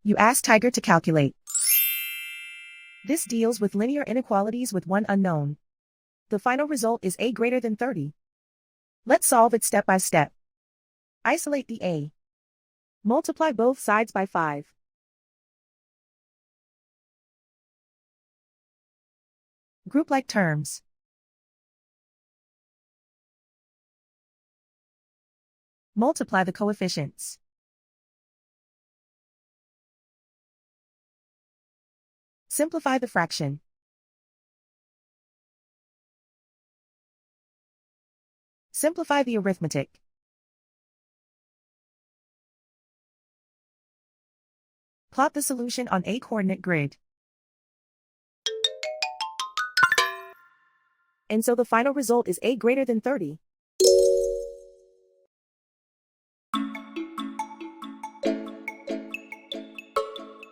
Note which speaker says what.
Speaker 1: You ask Tiger to calculate. This deals with linear inequalities with one unknown. The final result is a greater than 30. Let's solve it step by step. Isolate the a. Multiply both sides by 5. Group like terms. Multiply the coefficients. Simplify the fraction. Simplify the arithmetic. Plot the solution on a coordinate grid. And so the final result is a greater than 30.